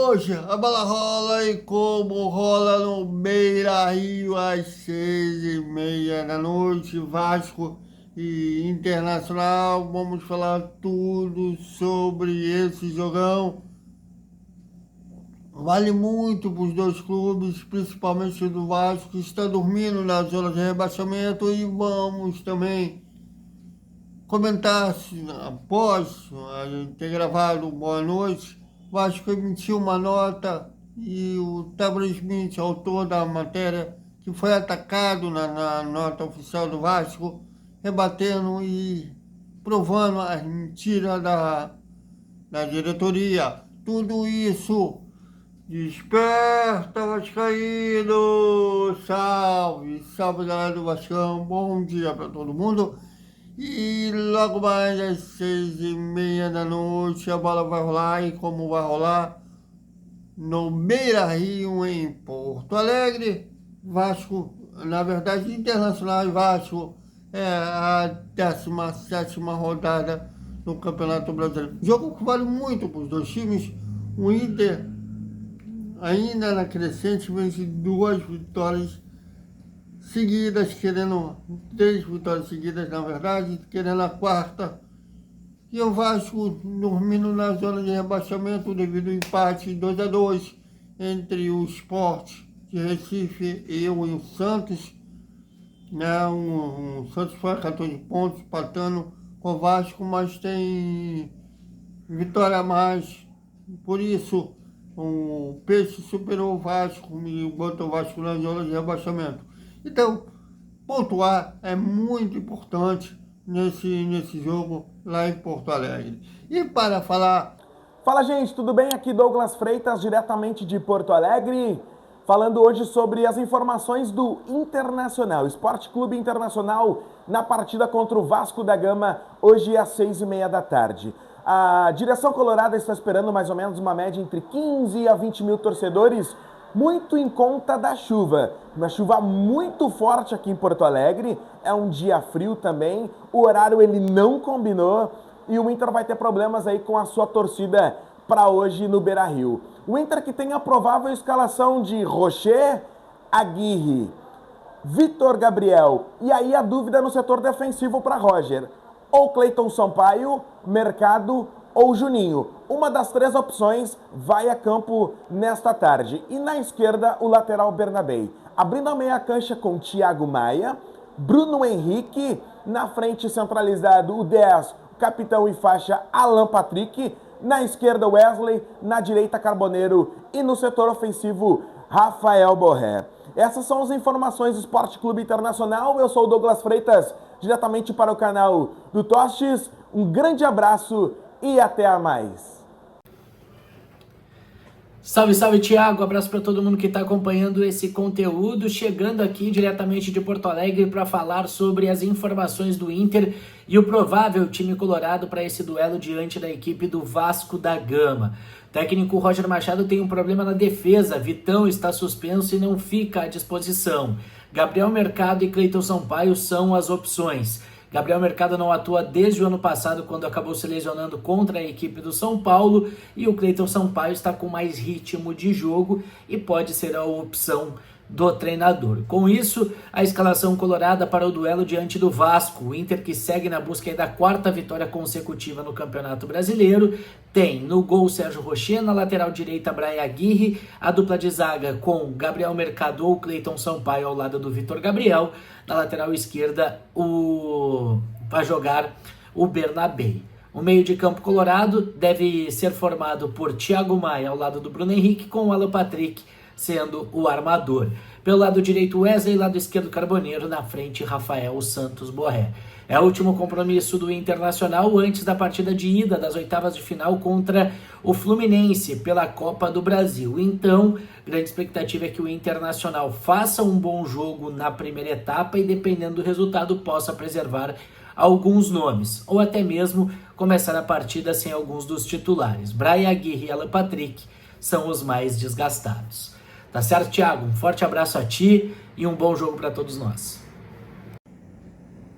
Hoje a bola rola e como rola no Beira-Rio às 6h30 da noite, Vasco e Internacional. Vamos falar tudo sobre esse jogão. Vale muito para os dois clubes, principalmente do Vasco, que está dormindo na zona de rebaixamento. E vamos também comentar, após a gente ter gravado Boa Noite, o Vasco emitiu uma nota e o Tabra Smith, autor da matéria, que foi atacado na nota oficial do Vasco, rebatendo e provando as mentiras da diretoria. Tudo isso desperta, Vascaíno! Salve, salve galera do Vascão, bom dia para todo mundo. E logo mais às 6h30 da noite a bola vai rolar. E como vai rolar? No Beira-Rio, em Porto Alegre. Vasco, na verdade, Internacional e Vasco é a 17ª rodada do Campeonato Brasileiro. Jogo que vale muito para os dois times. O Inter, ainda na crescente, vence 2 vitórias seguidas, querendo 3 vitórias seguidas, na verdade, querendo a 4ª. E o Vasco dormindo na zona de rebaixamento devido ao empate 2-2 entre o Sport de Recife e o Santos. Né? O Santos foi a 14 pontos, empatando com o Vasco, mas tem vitória a mais. Por isso, o Peixe superou o Vasco e botou o Vasco na zona de rebaixamento. Então, pontuar é muito importante nesse jogo lá em Porto Alegre. E para falar... Fala, gente, tudo bem? Aqui Douglas Freitas, diretamente de Porto Alegre, falando hoje sobre as informações do Internacional, Esporte Clube Internacional, na partida contra o Vasco da Gama, hoje às 6h30 da tarde. A direção colorada está esperando mais ou menos uma média entre 15 a 20 mil torcedores, muito em conta da chuva. Uma chuva muito forte aqui em Porto Alegre, é um dia frio também, o horário ele não combinou e o Inter vai ter problemas aí com a sua torcida para hoje no Beira-Rio. O Inter que tem a provável escalação de Rocher, Aguirre, Vitor Gabriel e aí a dúvida no setor defensivo para Roger. Ou Cleiton Sampaio, Mercado ou Juninho. Uma das 3 opções vai a campo nesta tarde. E na esquerda, o lateral Bernabei. Abrindo a meia cancha com Thiago Maia, Bruno Henrique, na frente centralizado o 10, capitão e faixa Alan Patrick, na esquerda Wesley, na direita Carboneiro e no setor ofensivo Rafael Borré. Essas são as informações do Esporte Clube Internacional. Eu sou o Douglas Freitas, diretamente para o canal do Tostes. Um grande abraço e até a mais. Salve, salve, Thiago. Abraço para todo mundo que está acompanhando esse conteúdo. Chegando aqui diretamente de Porto Alegre para falar sobre as informações do Inter e o provável time colorado para esse duelo diante da equipe do Vasco da Gama. O técnico Roger Machado tem um problema na defesa. Vitão está suspenso e não fica à disposição. Gabriel Mercado e Cleiton Sampaio são as opções. Gabriel Mercado não atua desde o ano passado, quando acabou se lesionando contra a equipe do São Paulo, e o Cleiton Sampaio está com mais ritmo de jogo e pode ser a opção do treinador. Com isso, a escalação colorada para o duelo diante do Vasco. O Inter, que segue na busca da 4ª vitória consecutiva no Campeonato Brasileiro, tem no gol Sérgio Rocher, na lateral direita Brian Aguirre, a dupla de zaga com Gabriel Mercado ou Cleiton Sampaio ao lado do Vitor Gabriel, na lateral esquerda vai jogar o Bernabei. O meio de campo colorado deve ser formado por Thiago Maia ao lado do Bruno Henrique, com o Alan Patrick sendo o armador. Pelo lado direito Wesley, lado esquerdo Carboneiro, na frente Rafael Santos Borré. É o último compromisso do Internacional antes da partida de ida das oitavas de final contra o Fluminense pela Copa do Brasil. Então, grande expectativa é que o Internacional faça um bom jogo na primeira etapa e, dependendo do resultado, possa preservar alguns nomes, ou até mesmo começar a partida sem alguns dos titulares. Brian Aguirre e Alan Patrick são os mais desgastados. Tá certo, Thiago? Um forte abraço a ti e um bom jogo para todos nós.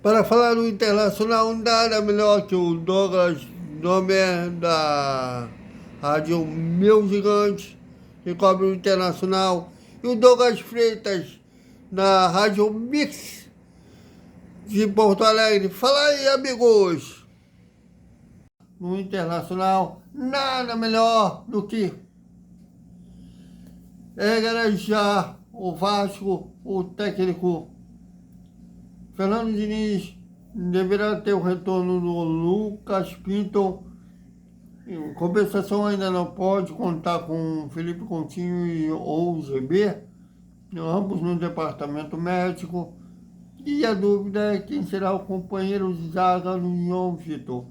Para falar do Internacional, nada melhor que o Douglas, nome da Rádio Meu Gigante, que cobre o Internacional, e o Douglas Freitas, na Rádio Mix de Porto Alegre. Fala aí, amigos! No Internacional, nada melhor do que egregiar o Vasco, o técnico Fernando Diniz deverá ter o retorno do Lucas Pinto. Em compensação, ainda não pode contar com Felipe Coutinho ou GB, ambos no departamento médico. E a dúvida é quem será o companheiro de zaga do João Vitor.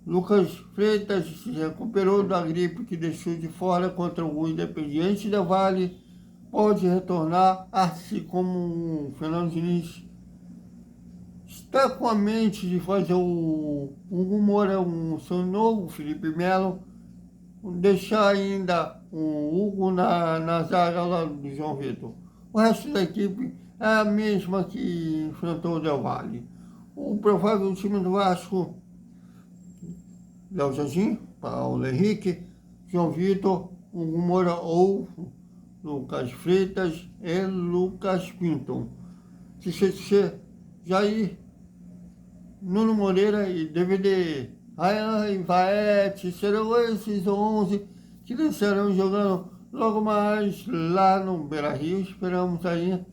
Lucas Freitas se recuperou da gripe que deixou de fora contra o Independiente Del Valle. Pode retornar, assim como o Fernando Diniz está com a mente de fazer o Hugo Moura, o seu novo Felipe Melo, deixar ainda o Hugo na zaga lá do João Vitor. O resto da equipe é a mesma que enfrentou o Del Valle. O provável time do Vasco: Léo Jardim, Paulo Henrique, João Vitor, Hugo Moura ou Lucas Freitas e Lucas Pinto. CCC, Jair, Nuno Moreira e DVD. Ryan e Vaete serão esses 11 que estarão jogando logo mais lá no Beira-Rio. Esperamos aí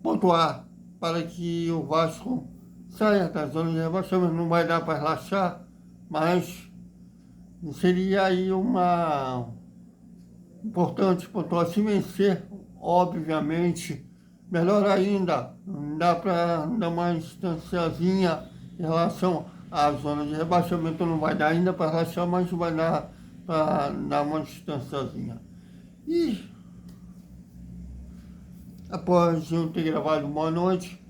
pontuar para que o Vasco saia da zona de rebaixamento. Não vai dar para relaxar, mas seria aí uma importante pontuar. Se vencer, obviamente, melhor ainda. Dá para dar uma instânciazinha em relação à zona de rebaixamento. Não vai dar ainda para relaxar, mas vai dar para dar uma instânciazinha. E após eu ter gravado Boa Noite,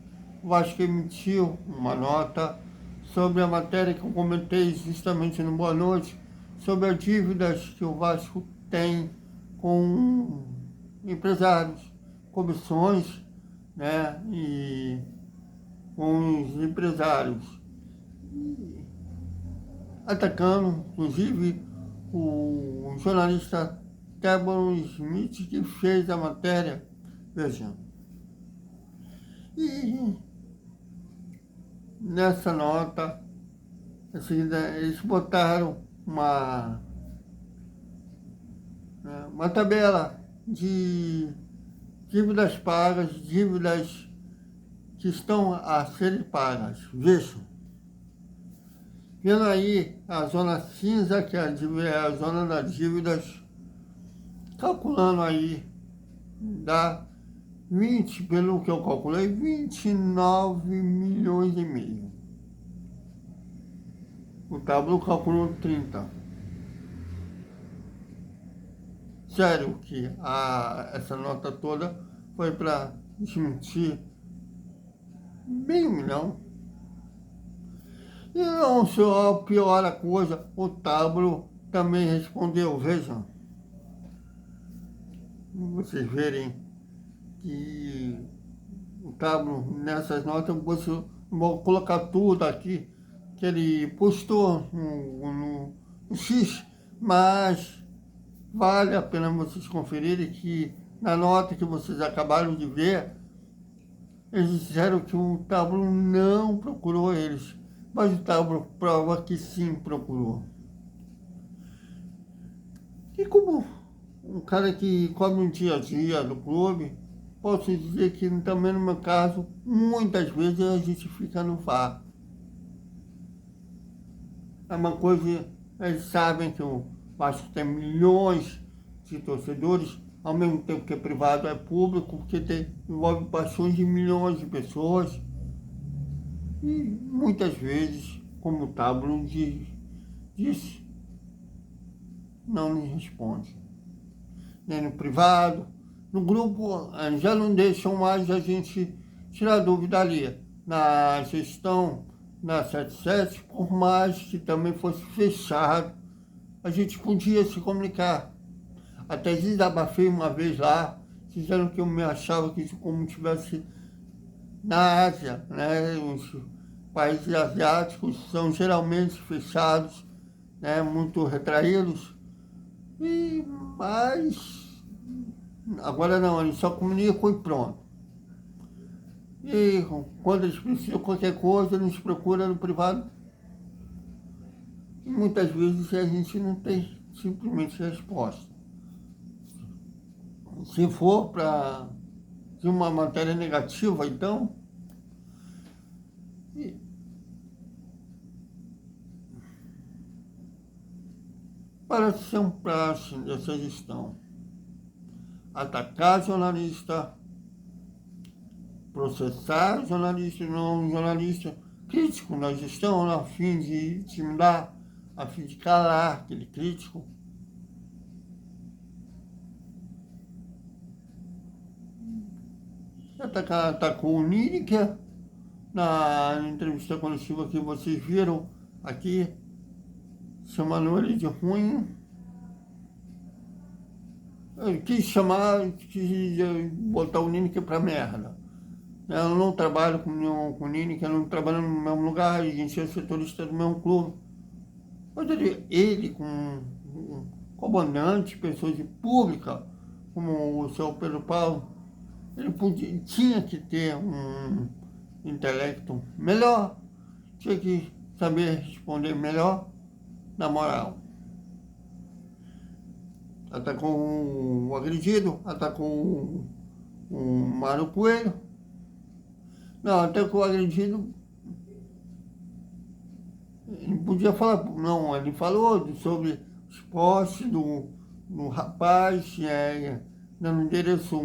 o Vasco emitiu uma nota sobre a matéria que eu comentei justamente no Boa Noite, sobre as dívidas que o Vasco tem com empresários, comissões, né, e com os empresários, atacando, inclusive, o jornalista Cameron Smith, que fez a matéria. Veja. E nessa nota, assim, eles botaram uma tabela de dívidas pagas, dívidas que estão a serem pagas. Vejam. Vendo aí a zona cinza, que é a zona das dívidas, calculando aí, dá 20, pelo que eu calculei, 29 milhões e meio. O Tablo calculou 30. Sério que essa nota toda foi para desmentir meio milhão. E não só piora a coisa, o Tablo também respondeu. Vejam, vocês verem que o Tablo, nessas notas, vou colocar tudo aqui, que ele postou no X, mas vale a pena vocês conferirem que na nota que vocês acabaram de ver, eles disseram que o Tablo não procurou eles, mas o Tablo prova que sim procurou. E como um cara que cobre um dia a dia do clube, posso dizer que também no meu caso, muitas vezes a gente fica no VAR. É uma coisa, eles sabem que o Vasco tem milhões de torcedores, ao mesmo tempo que é privado, é público, porque envolve paixões de milhões de pessoas. E muitas vezes, como o Tablo disse, não me responde. Nem no privado, no grupo já não deixam mais a gente tirar dúvida ali. Na gestão, na 77, por mais que também fosse fechado, a gente podia se comunicar. Até desabafei uma vez lá, disseram que eu me achava que como tivesse na Ásia, né? Os países asiáticos são geralmente fechados, né? Muito retraídos. Mas agora não, eles só comunicam e pronto. E quando eles precisam de qualquer coisa, eles procuram no privado. E muitas vezes a gente não tem simplesmente resposta. Se for para uma matéria negativa, então, parece ser um praxe dessa gestão. Atacar jornalista, processar jornalista, não jornalista, crítico na gestão, a fim de intimidar, a fim de calar aquele crítico. Atacou o Lineker na entrevista coletiva que vocês viram aqui, chamando ele de ruim. Eu quis botar o Lineker pra merda. Eu não trabalho com o Lineker, eu não trabalho no mesmo lugar, a gente é setorista do mesmo clube. Mas ele com um comandante, pessoa de pública, como o seu Pedro Paulo, ele tinha que ter um intelecto melhor, tinha que saber responder melhor, na moral. Atacou o agredido, atacou o Mário Coelho. Não, atacou o agredido. Ele podia falar, não, ele falou sobre os postes do rapaz, dando endereço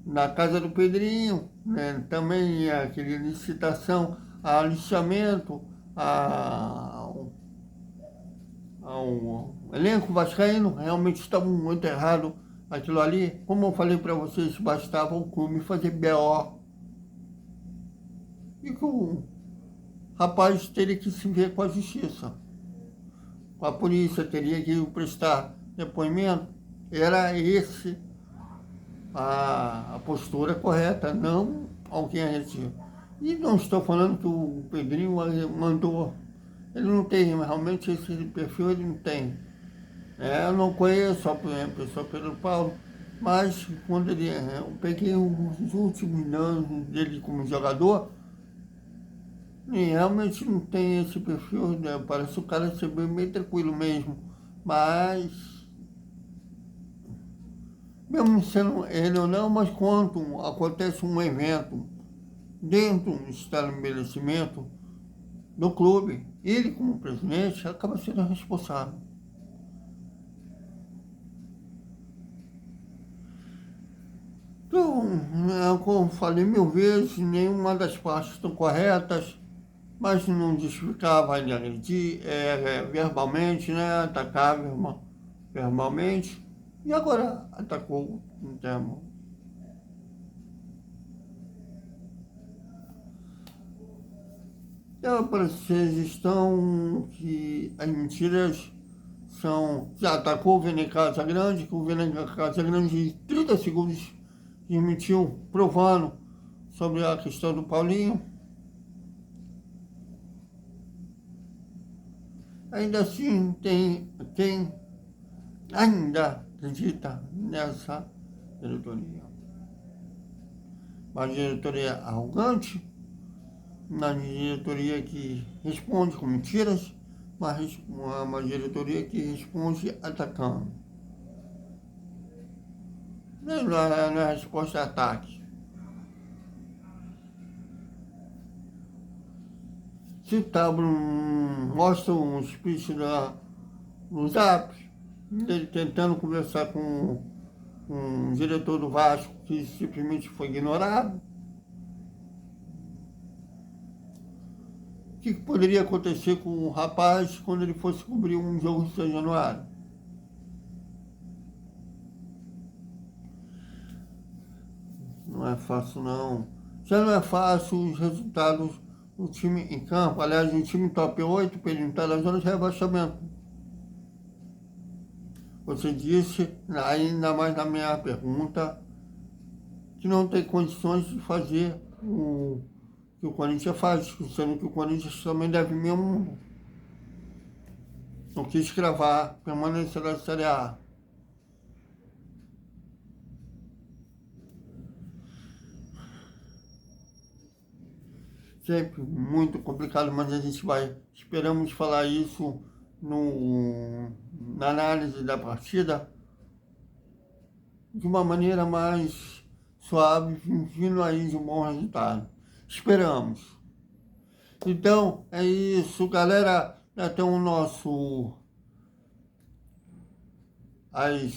na casa do Pedrinho, né? Também aquele licitação a alistamento, ao elenco vascaíno, realmente estava muito errado aquilo ali. Como eu falei para vocês, bastava o clube fazer BO. E que o rapaz teria que se ver com a justiça. A polícia teria que prestar depoimento. Era esse a postura correta, não alguém a gente. E não estou falando que o Pedrinho mandou. Ele não tem, realmente esse perfil ele não tem. Eu não conheço a pessoa Pedro Paulo, mas quando eu peguei os últimos anos dele como jogador, e realmente não tem esse perfil, né? Parece o cara ser bem tranquilo mesmo, mas mesmo sendo ele ou não, mas quando acontece um evento dentro do estabelecimento do clube, ele como presidente acaba sendo responsável. Então, como eu falei 1000 vezes, nenhuma das partes estão corretas, mas não justificava ele agredir verbalmente, né? Atacar verbalmente, e agora atacou no termo. Para ser gestão que as mentiras são. Já atacou o Vene Casagrande, que o Vene Casagrande em 30 segundos desmentiu, provando sobre a questão do Paulinho. Ainda assim, tem quem ainda acredita nessa diretoria. Uma diretoria arrogante, uma diretoria que responde com mentiras, uma diretoria que responde atacando. Não é resposta a ataque. Se mostra um speech no Zap, ele tentando conversar com um diretor do Vasco que simplesmente foi ignorado. O que poderia acontecer com o rapaz quando ele fosse cobrir um jogo de São Januário? Não é fácil, não. Já não é fácil os resultados do time em campo. Aliás, um time top 8, para ele não estar na zona de rebaixamento. Você disse, ainda mais na minha pergunta, que não tem condições de fazer o que o Corinthians faz, sendo que o Corinthians também deve mesmo. não quis cravar permanência da Série A. Sempre muito complicado, mas a gente esperamos falar isso na análise da partida de uma maneira mais suave, fingindo aí de um bom resultado. Esperamos. Então, é isso, galera. Até o nosso... às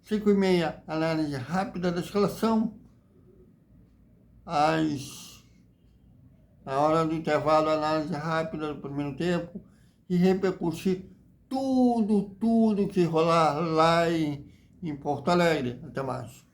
5h30, análise rápida da escalação. Na hora do intervalo, análise rápida do primeiro tempo. E repercutir tudo que rolar lá em Porto Alegre. Até mais.